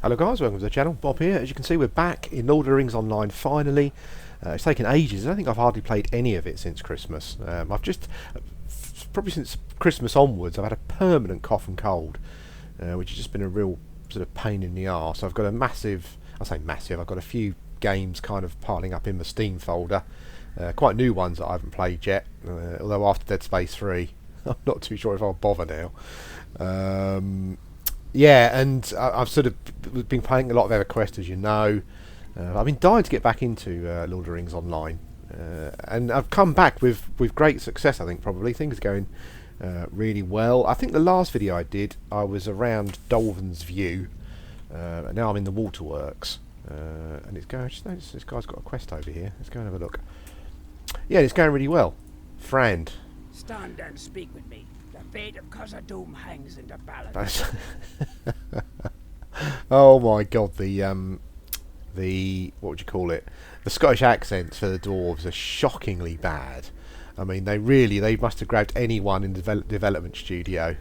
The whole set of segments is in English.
Hello guys, welcome to the channel. Bob here. As you can see, we're back in Lord of the Rings Online finally. It's taken ages. I think I've hardly played any of it since Christmas. Probably since Christmas onwards, I've had a permanent cough and cold, which has just been a real sort of pain in the arse. I've got a massive, I say massive, I've got a few games kind of piling up in my Steam folder. Quite new ones that I haven't played yet, although after Dead Space 3, I'm not too sure if I'll bother now. Yeah, and I've sort of been playing a lot of EverQuest, as you know. I've been dying to get back into Lord of the Rings Online, and I've come back with great success. I think probably things are going really well. I think the last video I did, I was around Dolven's View, and now I'm in the Waterworks, and it's going. I just noticed this guy's got a quest over here. Let's go and have a look. Yeah, it's going really well. Frand. Stand and speak with me. The fate of Khazad-dûm hangs in the balance. Oh my god, the what would you call it? The Scottish accents for the dwarves are shockingly bad. I mean, they must have grabbed anyone in the development studio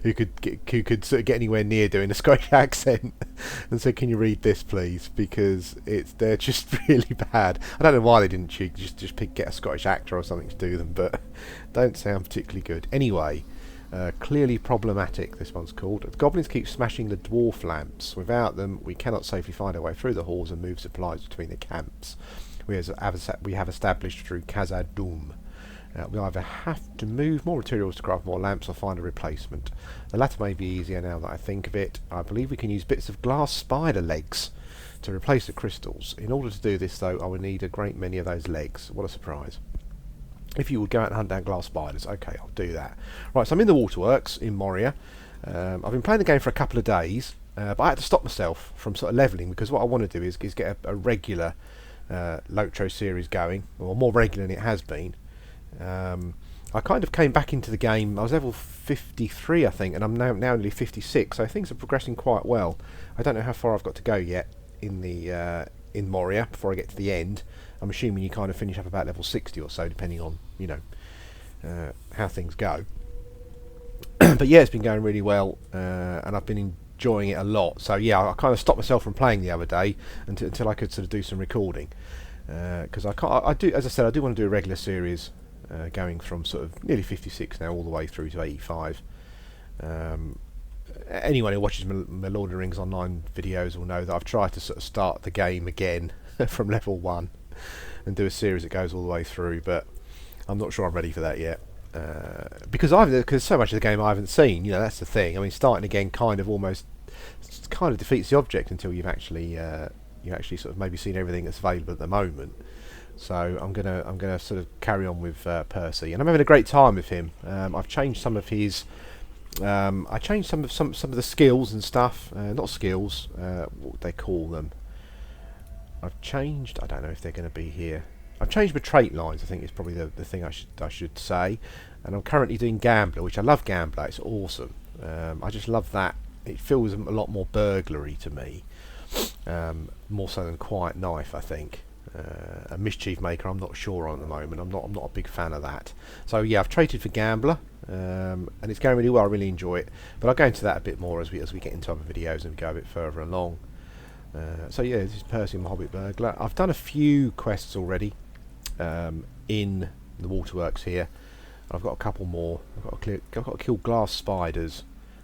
who could sort of get anywhere near doing a Scottish accent and said, "Can you read this, please?" Because they're just really bad. I don't know why they didn't just get a Scottish actor or something to do them, but don't sound particularly good. Anyway, clearly problematic. This one's called. The goblins keep smashing the dwarf lamps. Without them, we cannot safely find our way through the halls and move supplies between the camps. We have established through Khazad-dûm. We either have to move more materials to craft more lamps or find a replacement. The latter may be easier now that I think of it. I believe we can use bits of glass spider legs to replace the crystals. In order to do this, though, I will need a great many of those legs. What a surprise. If you would go out and hunt down glass spiders. Okay, I'll do that. Right, so I'm in the Waterworks in Moria. I've been playing the game for a couple of days, but I had to stop myself from sort of levelling, because what I want to do is get a regular LOTRO series going, or more regular than it has been. I kind of came back into the game. I was level 53, I think, and I'm now only 56, so things are progressing quite well. I don't know how far I've got to go yet in Moria before I get to the end. I'm assuming you kind of finish up about level 60 or so, depending on how things go. But yeah, it's been going really well, and I've been enjoying it a lot. So yeah, I kind of stopped myself from playing the other day until I could sort of do some recording, because I do, as I said, I do want to do a regular series. Going from sort of nearly 56 now all the way through to 85. Anyone who watches my Lord of the Rings Online videos will know that I've tried to sort of start the game again from level 1 and do a series that goes all the way through, but I'm not sure I'm ready for that yet, because so much of the game I haven't seen. That's the thing. I mean, starting again kind of defeats the object until you've actually sort of maybe seen everything that's available at the moment. So I'm gonna sort of carry on with Percy, and I'm having a great time with him. I've changed some of his, I changed some of the skills and stuff. Not skills, what would they call them? I've changed. I don't know if they're going to be here. I've changed my trait lines. I think it's probably the thing I should say. And I'm currently doing Gambler, which I love. Gambler, it's awesome. I just love that. It feels a lot more burglary to me, more so than Quiet Knife, I think. A Mischief Maker, I'm not sure on at the moment. I'm not a big fan of that. So yeah, I've traded for Gambler, and it's going really well. I really enjoy it, but I'll go into that a bit more as we get into other videos and go a bit further along. So yeah, this is Percy and the Hobbit Burglar. I've done a few quests already in the Waterworks here. I've got a couple more. I've got to kill glass spiders,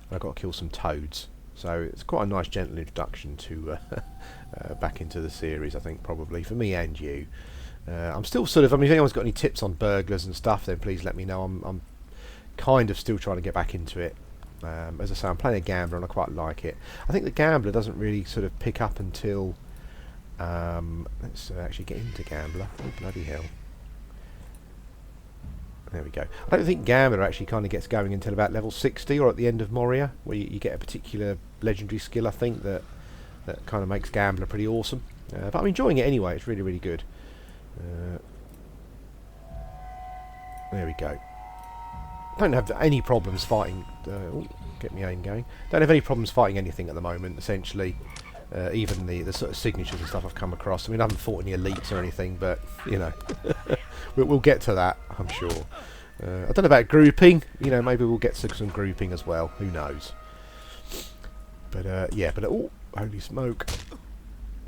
and I've got to kill some toads. So it's quite a nice gentle introduction to back into the series, I think, probably for me and you. I'm still sort of, I mean, if anyone's got any tips on burglars and stuff, then please let me know. I'm kind of still trying to get back into it. As I say, I'm playing a Gambler and I quite like it. I think the Gambler doesn't really sort of pick up until let's actually get into Gambler. Oh bloody hell. There we go. I don't think Gambler actually kind of gets going until about level 60 or at the end of Moria, where you get a particular legendary skill, I think, that kind of makes Gambler pretty awesome. But I'm enjoying it anyway. It's really, really good. There we go. Don't have any problems fighting. Get my aim going. Don't have any problems fighting anything at the moment, essentially. Even the sort of signatures and stuff I've come across. I mean, I haven't fought any elites or anything, but we'll get to that, I'm sure. I don't know about grouping. Maybe we'll get some grouping as well. Who knows? But yeah, but oh, holy smoke!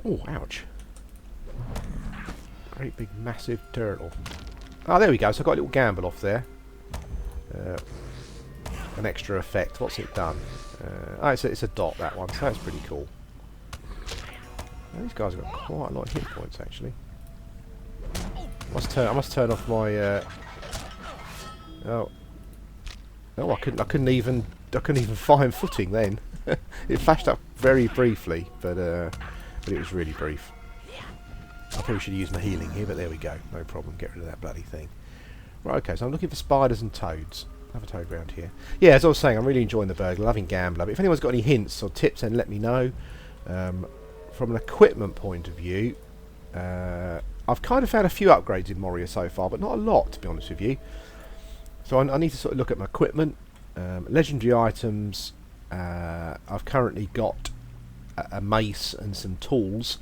Oh, ouch! Great big massive turtle. Oh, there we go. So I got a little gamble off there. An extra effect. What's it done? Oh, it's a dot, that one. So that's pretty cool. Now, these guys have got quite a lot of hit points actually. I must turn off my. Oh, I couldn't even find footing then. It flashed up very briefly, but it was really brief. I probably should use my healing here, but there we go. No problem. Get rid of that bloody thing. Right, okay, so I'm looking for spiders and toads. Have a toad around here. Yeah, as I was saying, I'm really enjoying the burglar, loving Gambler. But if anyone's got any hints or tips, then let me know. From an equipment point of view, I've kind of found a few upgrades in Moria so far, but not a lot, to be honest with you. So I need to sort of look at my equipment. Legendary items, I've currently got a mace and some tools.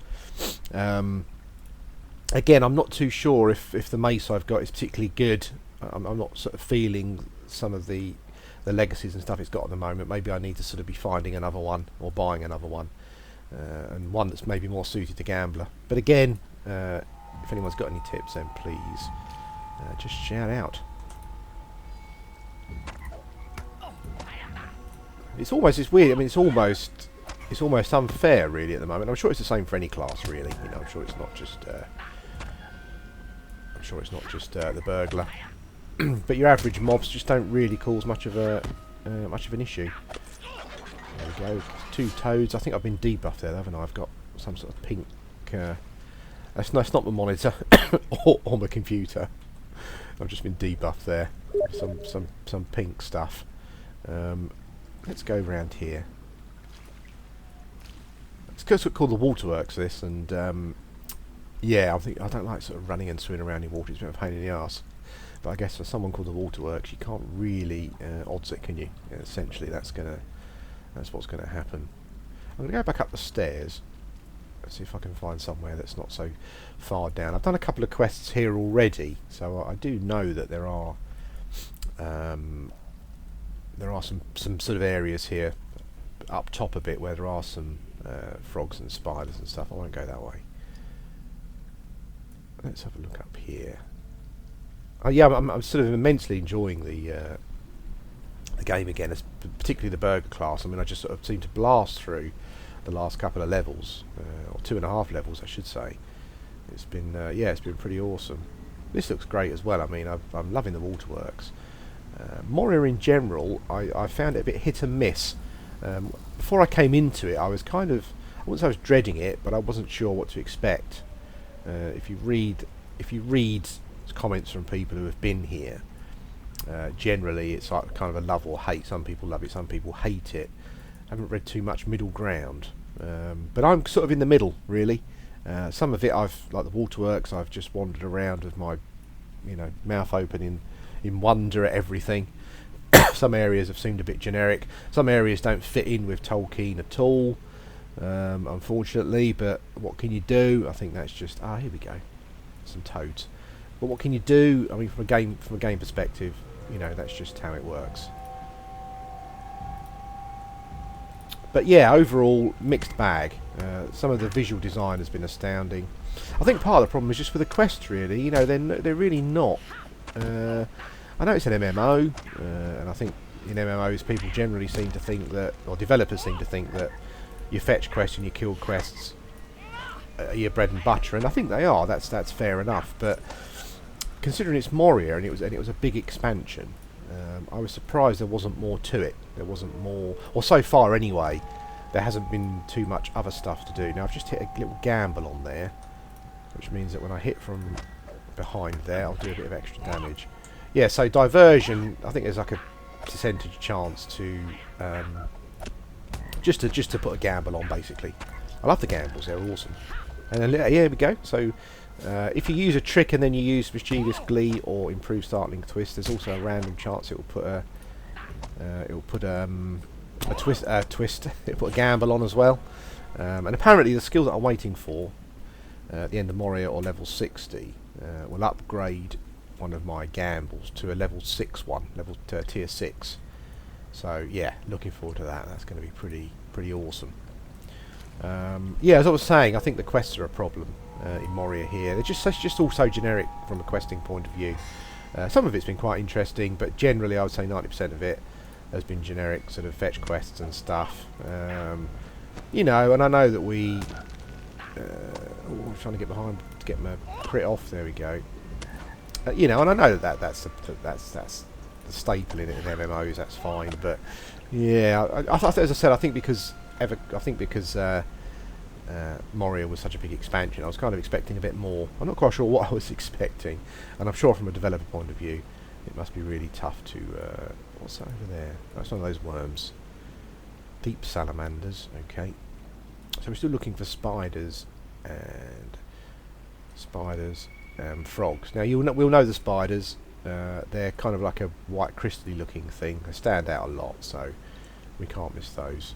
Again, I'm not too sure if the mace I've got is particularly good. I'm not sort of feeling some of the legacies and stuff it's got at the moment. Maybe I need to sort of be finding another one or buying another one, and one that's maybe more suited to Gambler. But again, if anyone's got any tips, then please just shout out. It's weird. I mean, it's almost unfair really at the moment. I'm sure it's the same for any class really. You know, I'm sure it's not just the burglar. But your average mobs just don't really cause much of an issue. There we go. 2 toads. I think I've been debuffed there, haven't I? I've got some sort of pink. That's not my monitor or my computer. I've just been debuffed there. Some pink stuff. Let's go around here. It's called the Waterworks, this, and yeah, I don't like sort of running and swimming around in water. It's a bit of a pain in the arse. But I guess for someone called the Waterworks, you can't really odds it, can you? Yeah, essentially, that's what's gonna happen. I'm gonna go back up the stairs. Let's see if I can find somewhere that's not so far down. I've done a couple of quests here already, so I do know that there are some sort of areas here up top a bit where there are some frogs and spiders and stuff. I won't go that way. Let's have a look up here. Oh yeah, I'm sort of immensely enjoying the game again, particularly the burger class. I mean, I just sort of seem to blast through the last couple of levels, or 2.5 levels, I should say. It's been yeah, it's been pretty awesome. This looks great as well. I mean, I'm loving the Waterworks. Moria in general, I found it a bit hit and miss. Before I came into it, I was kind of, I wouldn't say I was dreading it, but I wasn't sure what to expect. If you read comments from people who have been here, generally it's like kind of a love or hate. Some people love it, some people hate it. I haven't read too much middle ground, but I'm sort of in the middle really. Some of it, like the Waterworks, I've just wandered around with my, mouth open in wonder at everything. Some areas have seemed a bit generic. Some areas don't fit in with Tolkien at all, unfortunately. But what can you do? I think that's just here we go, some toads. But what can you do? I mean, from a game perspective, that's just how it works. But yeah, overall mixed bag. Some of the visual design has been astounding. I think part of the problem is just with the quests, really. They're really not. I know it's an MMO, and I think in MMOs people generally seem to think that, or developers seem to think that your fetch quests and your kill quests are your bread and butter, and I think they are. That's fair enough. But considering it's Moria and it was a big expansion, I was surprised there wasn't more to it. There wasn't more, or so far anyway. There hasn't been too much other stuff to do. Now I've just hit a little gamble on there, which means that when I hit from behind there, I'll do a bit of extra damage. Yeah, so diversion, I think there's like a percentage chance to just to put a gamble on, basically. I love the gambles; they're awesome. And then, yeah, here we go. So if you use a trick and then you use mischievous glee or improved startling twist, there's also a random chance it will put a twist. It'll put a gamble on as well. And apparently, the skill that I'm waiting for at the end of Moria or level 60 will upgrade one of my gambles to a level 6 one, tier 6. So yeah, looking forward to that. That's going to be pretty pretty awesome. Yeah, as I was saying, I think the quests are a problem in Moria here. They're just all so generic from a questing point of view. Some of it's been quite interesting, but generally I would say 90% of it has been generic sort of fetch quests and stuff. You know, and I know that we... I'm trying to get behind to get my crit off. There we go. You know, and I know that's the staple in it in MMOs. That's fine, but yeah, as I said, I think because Moria was such a big expansion, I was kind of expecting a bit more. I'm not quite sure what I was expecting, and I'm sure from a developer point of view, it must be really tough to. What's that over there? That's one of those worms. Deep salamanders. Okay. So we're still looking for spiders and frogs. Now we'll know the spiders. They're kind of like a white crystally looking thing. They stand out a lot, so we can't miss those.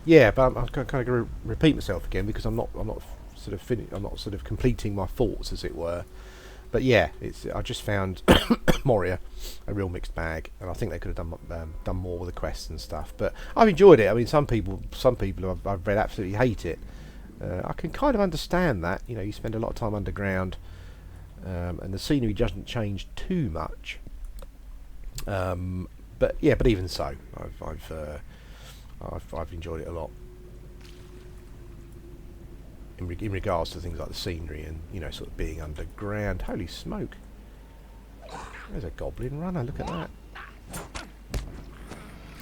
Yeah, but I'm kind of going to repeat myself again because I'm not sort of completing my thoughts, as it were. But yeah, I just found Moria a real mixed bag, and I think they could have done more with the quests and stuff. But I've enjoyed it. I mean, some people I've read absolutely hate it. I can kind of understand that. You know, you spend a lot of time underground, and the scenery doesn't change too much. But yeah, but even so, I've enjoyed it a lot. In regards to things like the scenery and, you know, sort of being underground. Holy smoke. There's a goblin runner, look at that.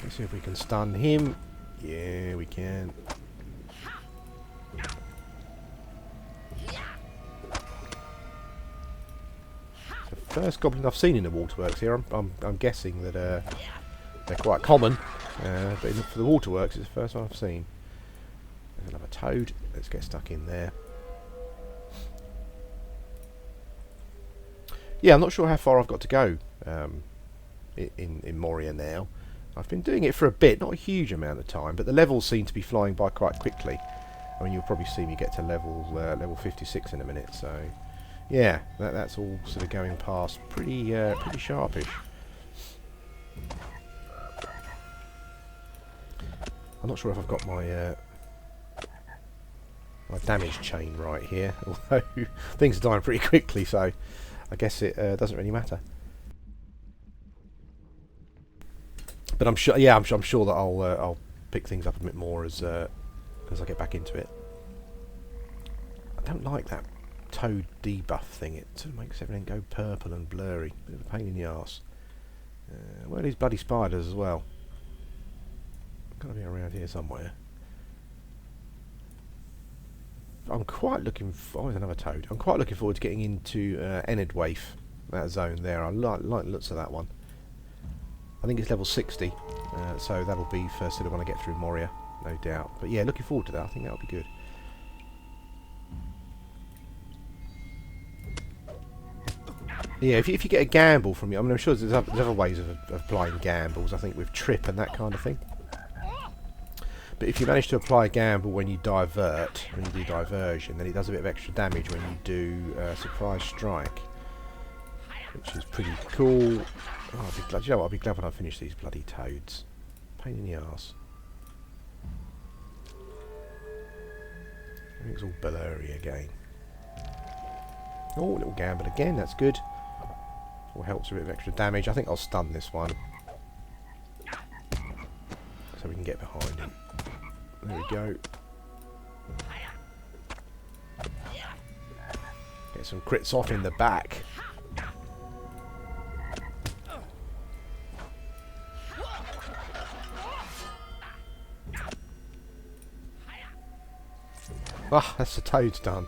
Let's see if we can stun him. Yeah, we can. It's the first goblin I've seen in the Waterworks here. I'm guessing that they're quite common. But for the Waterworks, it's the first one I've seen. There's another toad. Let's get stuck in there. Yeah, I'm not sure how far I've got to go in Moria now. I've been doing it for a bit, not a huge amount of time, but the levels seem to be flying by quite quickly. I mean, you'll probably see me get to level 56 in a minute. So, yeah, that's all sort of going past pretty sharpish. I'm not sure if I've got my damage chain right here, although things are dying pretty quickly, so I guess it doesn't really matter. But I'm sure, yeah, I'm sure that I'll pick things up a bit more as I get back into it. I don't like that toad debuff thing. It sort of makes everything go purple and blurry. Bit of a pain in the arse. Where are these bloody spiders as well? Gotta be around here somewhere. I'm quite looking for... Oh, there's another toad. I'm quite looking forward to getting into Enedwaif, that zone there. I like the looks of that one. I think it's level 60, so that'll be first when I get through Moria, no doubt. But yeah, looking forward to that. I think that'll be good. Yeah, if you get a gamble from you, I mean, I'm sure there's other ways of applying gambles. I think with trip and that kind of thing. But if you manage to apply a gamble when you divert, when you do diversion, then it does a bit of extra damage when you do surprise strike, which is pretty cool. Oh, I'll be glad. You know what? I'll be glad when I finish these bloody toads. Pain in the arse. Everything's all blurry again. Oh, little gamble again. That's good. All helps a bit of extra damage. I think I'll stun this one, so we can get behind him. There we go. Get some crits off in the back. Ah, that's the toad's done.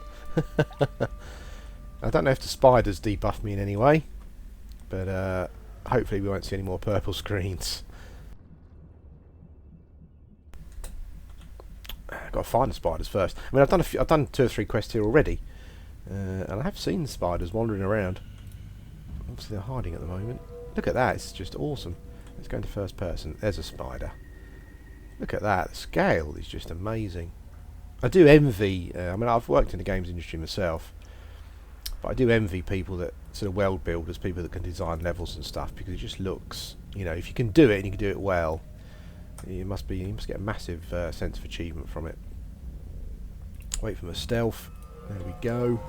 I don't know if the spiders debuff me in any way, but hopefully we won't see any more purple screens. Got to find the spiders first. I mean, I've done 2 or 3 quests here already, and I have seen the spiders wandering around. Obviously, they're hiding at the moment. Look at that! It's just awesome. Let's go into first person. There's a spider. Look at that! The scale is just amazing. I do envy. I mean, I've worked in the games industry myself, but I do envy people that sort of world builders, people that can design levels and stuff, because it just looks. You know, if you can do it and you can do it well, You must get a massive sense of achievement from it. Wait for my stealth. There we go.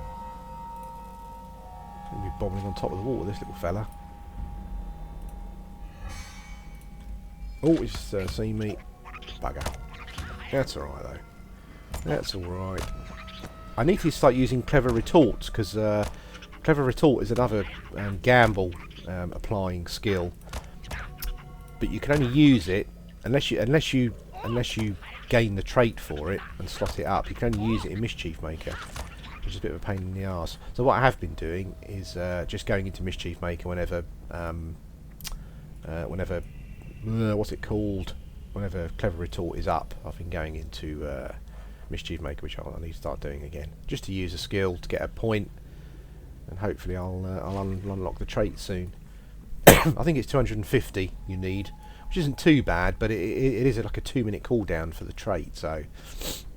He'll be bobbing on top of the water, this little fella. Oh, he's seen me. Bugger. That's alright though. That's alright. I need to start using clever retorts, because clever retort is another gamble applying skill. But you can only use it unless you gain the trait for it and slot it up. You can only use it in Mischief Maker, which is a bit of a pain in the arse. So what I have been doing is just going into Mischief Maker whenever what's it called? Whenever Clever Retort is up, I've been going into Mischief Maker, which I need to start doing again, just to use a skill to get a point, and hopefully I'll unlock the trait soon. I think it's 250 you need, which isn't too bad, but it is like a 2-minute cooldown for the trait. So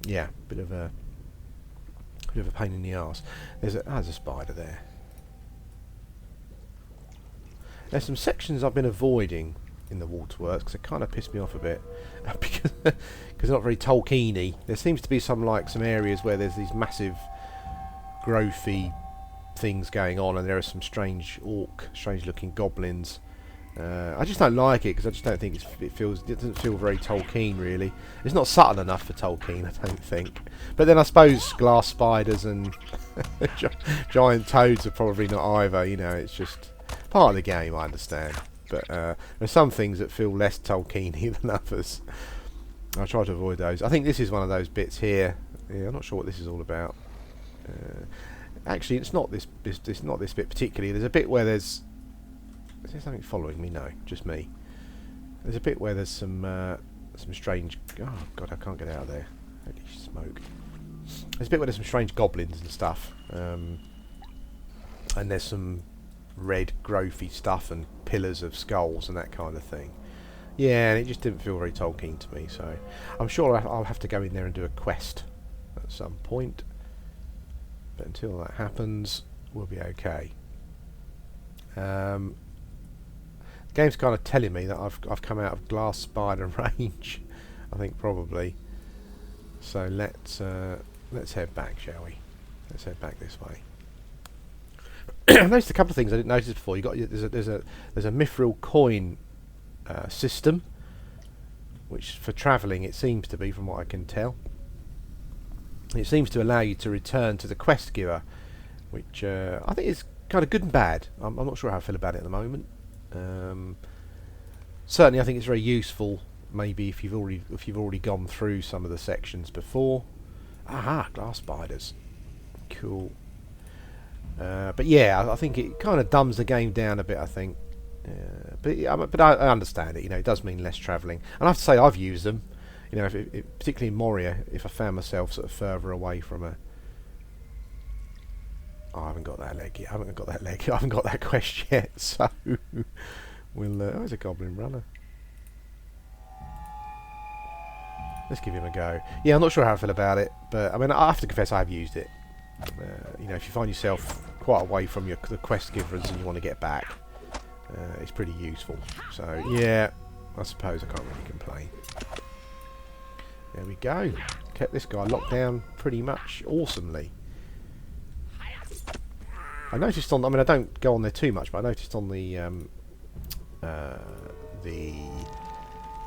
yeah, bit of a pain in the arse. There's a spider there. There's some sections I've been avoiding in the Waterworks because it kind of pissed me off a bit because they're not very Tolkien-y. There seems to be some areas where there's these massive growthy things going on, and there are some strange looking goblins. I just don't like it because I just don't think it doesn't feel very Tolkien really. It's not subtle enough for Tolkien, I don't think. But then I suppose glass spiders and giant toads are probably not either. You know, it's just part of the game, I understand. But there's some things that feel less Tolkien-y than others. I try to avoid those. I think this is one of those bits here. Yeah, I'm not sure what this is all about. Actually, it's not this bit particularly. There's a bit where is there something following me? No, just me. There's a bit where there's some strange. Oh God, I can't get out of there. Holy smoke! There's a bit where there's some strange goblins and stuff, and there's some red growthy stuff and pillars of skulls and that kind of thing. Yeah, and it just didn't feel very Tolkien to me. So I'm sure I'll have to go in there and do a quest at some point. But until that happens, we'll be okay. The game's kind of telling me that I've come out of glass spider range. I think probably. So let's head back, shall we? Let's head back this way. I noticed a couple of things I didn't notice before. There's a mithril coin system, which for travelling it seems to be, from what I can tell. It seems to allow you to return to the quest giver, which I think is kind of good and bad. I'm not sure how I feel about it at the moment. Certainly, I think it's very useful. Maybe if you've already gone through some of the sections before. Aha, glass spiders. Cool. But yeah, I think it kind of dumbs the game down a bit. I think, but I understand it. You know, it does mean less travelling. And I have to say, I've used them. You know, particularly in Moria, if I found myself sort of further away from a... Oh, I haven't got that leg yet. I haven't got that quest yet. So we'll... oh, there's a goblin runner. Let's give him a go. Yeah, I'm not sure how I feel about it, but I mean, I have to confess I've used it. You know, if you find yourself quite away from the quest givers and you want to get back, it's pretty useful. So yeah, I suppose I can't really complain. There we go. Kept this guy locked down pretty much awesomely. I noticed on... I mean, I don't go on there too much, but I noticed on the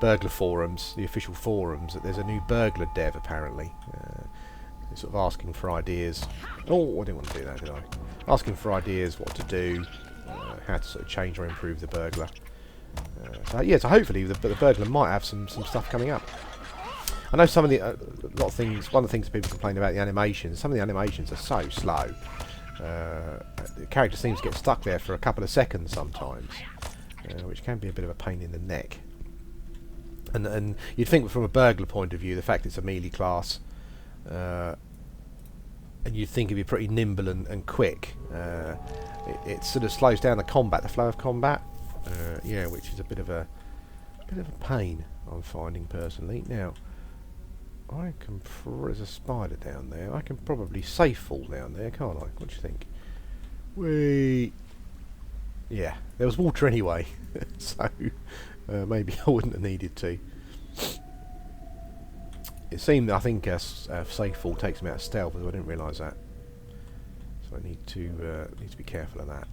burglar forums, the official forums, that there's a new burglar dev apparently. They're sort of asking for ideas. Oh, I didn't want to do that, did I? Asking for ideas, what to do, how to sort of change or improve the burglar. So yeah, so hopefully the burglar might have some stuff coming up. I know some of the lot of things. One of the things people complain about the animations. Some of the animations are so slow. The character seems to get stuck there for a couple of seconds sometimes, which can be a bit of a pain in the neck. And you'd think from a burglar point of view, the fact it's a melee class, and you'd think it'd be pretty nimble and quick. It sort of slows down the flow of combat. Yeah, which is a bit of a pain I'm finding personally. Now, there's a spider down there. I can probably safe fall down there, can't I? What do you think? Yeah, there was water anyway, so maybe I wouldn't have needed to. It seemed, I think, safe fall takes me out of stealth, but I didn't realise that. So I need to be careful of that.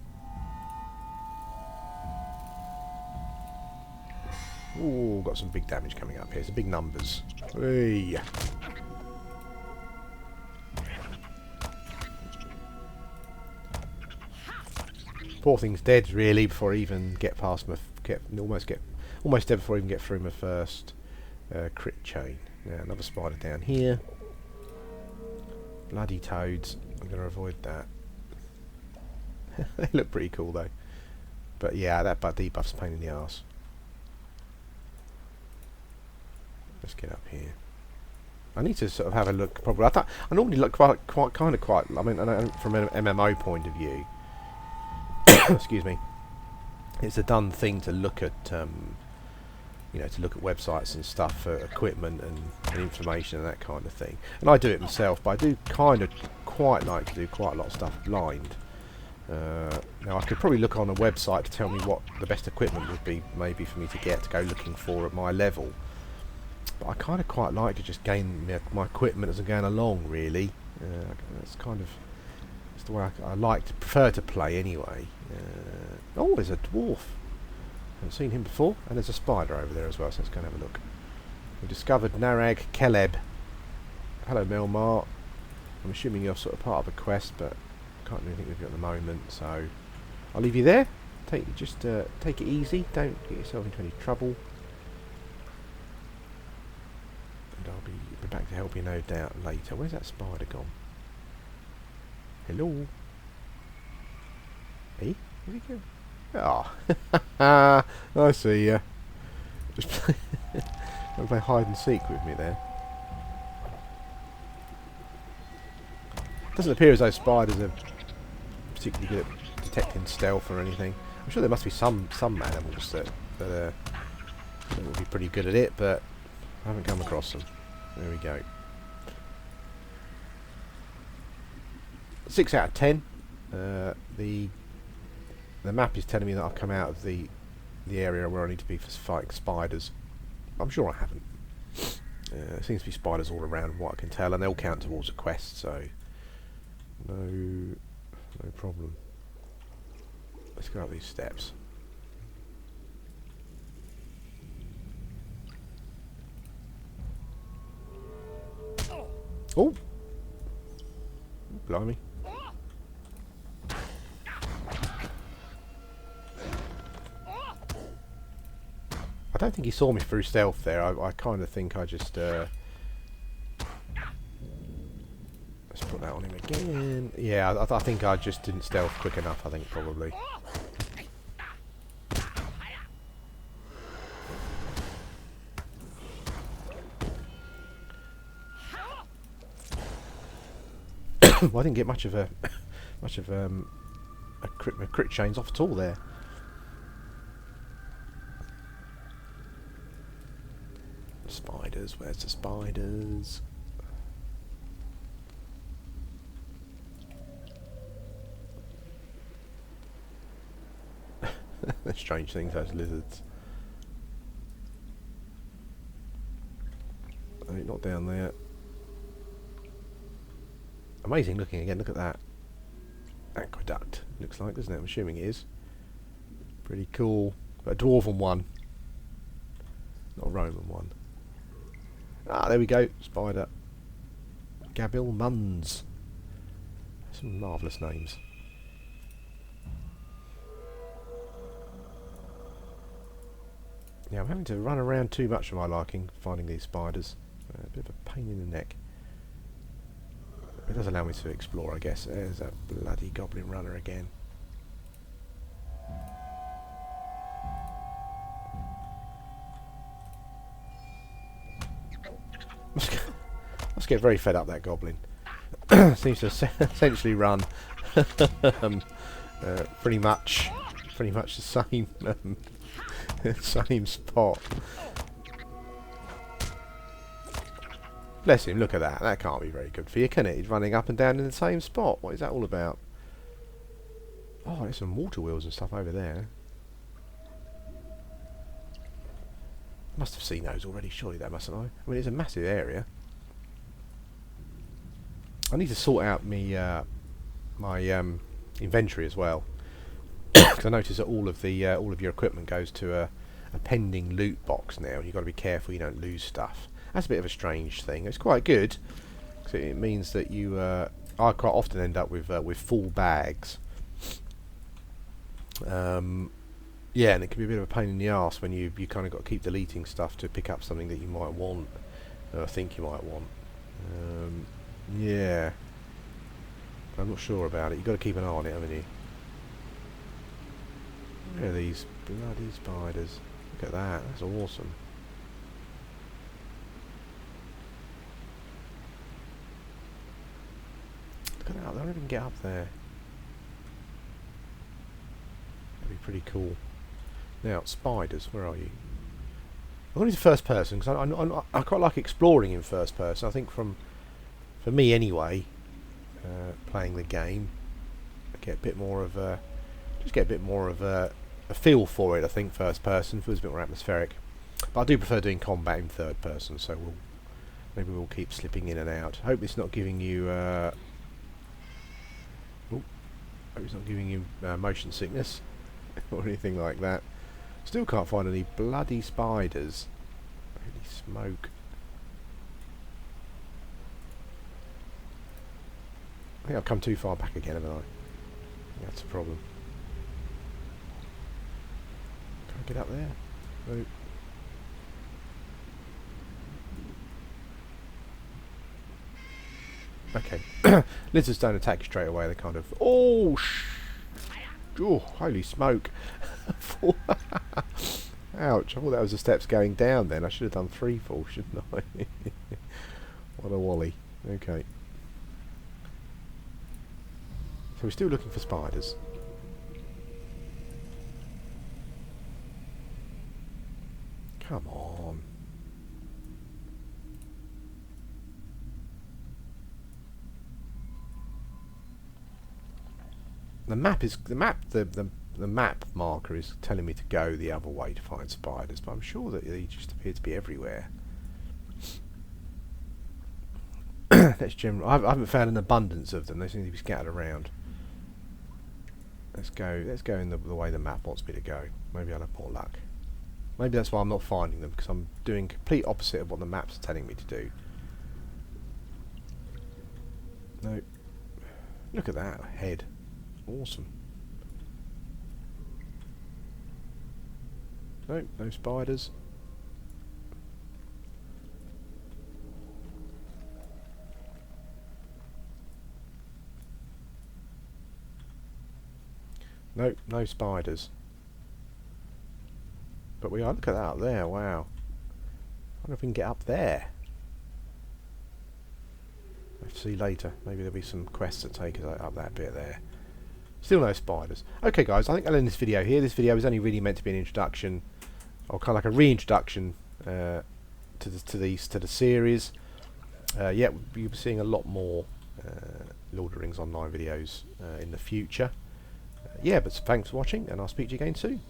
Ooh, got some big damage coming up here. Some big numbers. Hey. Poor thing's dead, really, before I even get past my almost dead before I even get through my first crit chain. Now another spider down here. Bloody toads. I'm going to avoid that. They look pretty cool though. But yeah, that debuff's a pain in the arse. Let's get up here. I need to sort of have a look properly. I normally look quite. I mean, I know from an MMO point of view. Excuse me. It's a done thing to look at, you know, to look at websites and stuff for equipment and information and that kind of thing. And I do it myself, but I do kind of quite like to do quite a lot of stuff blind. Now I could probably look on a website to tell me what the best equipment would be, maybe for me to go looking for at my level. But I kind of quite like to just gain my equipment as I'm going along, really. That's kind of the way I prefer to play anyway. Oh, there's a dwarf. Haven't seen him before. And there's a spider over there as well, so let's go and have a look. We discovered Narag Keleb. Hello, Melmar. I'm assuming you're sort of part of a quest, but I can't do anything with you at the moment, so I'll leave you there. Take it easy. Don't get yourself into any trouble. And I'll be back to help you, no doubt, later. Where's that spider gone? Hello? Hey? Where'd he go? Ah, I see ya. Just play hide and seek with me there. Doesn't appear as though spiders are particularly good at detecting stealth or anything. I'm sure there must be some animals that will be pretty good at it, but I haven't come across them. There we go. 6 out of 10. The map is telling me that I've come out of the area where I need to be for fighting spiders. I'm sure I haven't. There seems to be spiders all around, what I can tell, and they all count towards a quest, so no problem. Let's go up these steps. Oh, blimey. I don't think he saw me through stealth there. I kind of think I just... let's put that on him again. Yeah, I think I just didn't stealth quick enough, I think, probably. Well, I didn't get much of a crit chains off at all there. Spiders, where's the spiders? They're strange things, those lizards. Oh, not down there. Amazing looking again, look at that. Aqueduct, looks like, doesn't it? I'm assuming it is. Pretty cool. But a dwarven one. Not a Roman one. Ah, there we go. Spider. Gabil Muns. Some marvellous names. Yeah, I'm having to run around too much for my liking, finding these spiders. A bit of a pain in the neck. It does allow me to explore, I guess. There's that bloody goblin runner again. Must get very fed up, that goblin. Seems to essentially run pretty much the same same spot. Bless him, look at that. That can't be very good for you, can it? He's running up and down in the same spot. What is that all about? Oh, there's some water wheels and stuff over there. Must have seen those already, surely that mustn't I? I mean, it's a massive area. I need to sort out my inventory as well, because I noticed that all of your equipment goes to a pending loot box now. You've got to be careful you don't lose stuff. That's a bit of a strange thing. It's quite good, because it means that I quite often end up with full bags. Yeah, and it can be a bit of a pain in the arse when you kind of got to keep deleting stuff to pick up something that you might want, or think you might want. Yeah, I'm not sure about it. You've got to keep an eye on it, haven't you? Look at these bloody spiders. Look at that. That's awesome. Look at that. I don't even get up there. That'd be pretty cool. Now, spiders. Where are you? I'm going to first person because I quite like exploring in first person. I think for me anyway, playing the game, I get a bit more of a feel for it. I think first person feels a bit more atmospheric, but I do prefer doing combat in third person. So maybe we'll keep slipping in and out. I hope it's not giving you motion sickness or anything like that. Still can't find any bloody spiders. Holy smoke. I think I've come too far back again, haven't I? That's a problem. Can I get up there? No. Okay. Lizards don't attack you straight away. They kind of... Oh, holy smoke. Ouch. I thought that was the steps going down then. I should have done 3 falls, shouldn't I? What a wally. Okay. So we're still looking for spiders. Come on. The map marker is telling me to go the other way to find spiders, but I'm sure that they just appear to be everywhere. That's general. I haven't found an abundance of them. They seem to be scattered around. Let's go in the way the map wants me to go. Maybe I'll have more luck. Maybe that's why I'm not finding them, because I'm doing complete opposite of what the map's telling me to do. No. Look at that head. Awesome. No, no spiders. No, no spiders. But we are. Look at that up there. Wow. I wonder if we can get up there. Let's see later. Maybe there'll be some quests that take us up that bit there. Still no spiders. Okay, guys. I think I'll end this video here. This video is only really meant to be an introduction, or kind of like a reintroduction to the series. Yeah, you'll be seeing a lot more Lord of the Rings Online videos in the future. Yeah, but thanks for watching, and I'll speak to you again soon.